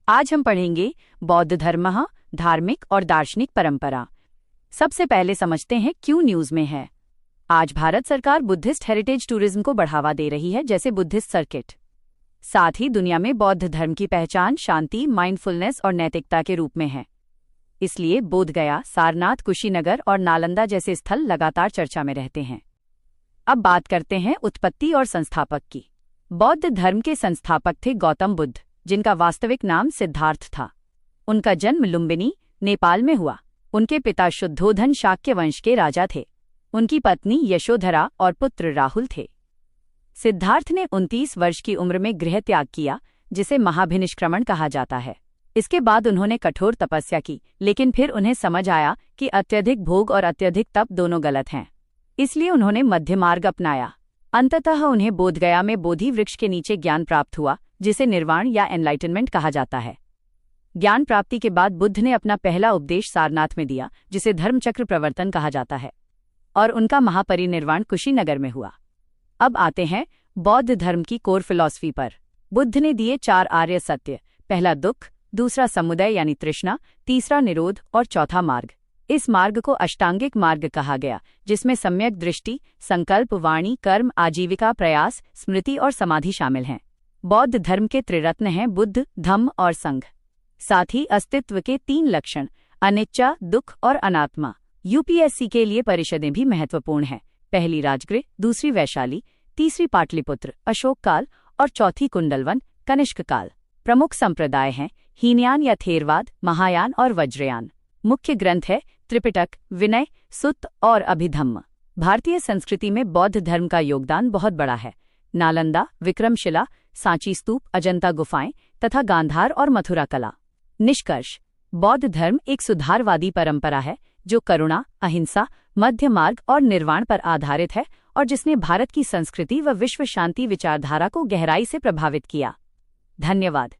आज हम पढ़ेंगे बौद्ध धर्म, धार्मिक और दार्शनिक परंपरा। सबसे पहले समझते हैं क्यों न्यूज में है। आज भारत सरकार बुद्धिस्ट हेरिटेज टूरिज्म को बढ़ावा दे रही है, जैसे बुद्धिस्ट सर्किट। साथ ही दुनिया में बौद्ध धर्म की पहचान शांति, माइंडफुलनेस और नैतिकता के रूप में है। इसलिए बोधगया, सारनाथ, कुशीनगर और नालंदा जैसे स्थल लगातार चर्चा में रहते हैं। अब बात करते हैं उत्पत्ति और संस्थापक की। बौद्ध धर्म के संस्थापक थे गौतम बुद्ध, जिनका वास्तविक नाम सिद्धार्थ था। उनका जन्म लुम्बिनी, नेपाल में हुआ। उनके पिता शुद्धोधन शाक्य वंश के राजा थे। उनकी पत्नी यशोधरा और पुत्र राहुल थे। सिद्धार्थ ने 29 वर्ष की उम्र में गृह त्याग किया, जिसे महाभिनिष्क्रमण कहा जाता है। इसके बाद उन्होंने कठोर तपस्या की, लेकिन फिर उन्हें समझ आया कि अत्यधिक भोग और अत्यधिक तप दोनों गलत हैं। इसलिए उन्होंने मध्य मार्ग अपनाया। अंततः उन्हें बोधगया में बोधि वृक्ष के नीचे ज्ञान प्राप्त हुआ, जिसे निर्वाण या एनलाइटनमेंट कहा जाता है। ज्ञान प्राप्ति के बाद बुद्ध ने अपना पहला उपदेश सारनाथ में दिया, जिसे धर्मचक्र प्रवर्तन कहा जाता है, और उनका महापरिनिर्वाण कुशीनगर में हुआ। अब आते हैं बौद्ध धर्म की कोर फिलॉसफी पर। बुद्ध ने दिए 4 आर्य सत्य। पहला दुख, दूसरा समुदय यानी तृष्णा, तीसरा निरोध और चौथा मार्ग। इस मार्ग को अष्टांगिक मार्ग कहा गया, जिसमें सम्यक दृष्टि, संकल्प, वाणी, कर्म, आजीविका, प्रयास, स्मृति और समाधि शामिल हैं। बौद्ध धर्म के त्रिरत्न हैं बुद्ध, धम्म और संघ। साथ ही अस्तित्व के 3 लक्षण, अनिच्चा, दुख और अनात्मा। यूपीएससी के लिए परिषदें भी महत्वपूर्ण हैं। पहली राजगृह, दूसरी वैशाली, तीसरी पाटलिपुत्र, अशोक काल और चौथी कुंडलवन, कनिष्क काल। प्रमुख संप्रदाय हैं हीनयान या थेरवाद, महायान और वज्रयान। मुख्य ग्रंथ है त्रिपिटक, विनय, सुत्त और अभिधम्म। भारतीय संस्कृति में बौद्ध धर्म का योगदान बहुत बड़ा है। नालंदा, विक्रमशिला, सांची स्तूप, अजंता गुफाएं तथा गांधार और मथुरा कला। निष्कर्ष: बौद्ध धर्म एक सुधारवादी परंपरा है जो करुणा, अहिंसा, मध्य मार्ग और निर्वाण पर आधारित है, और जिसने भारत की संस्कृति व विश्व शांति विचारधारा को गहराई से प्रभावित किया। धन्यवाद।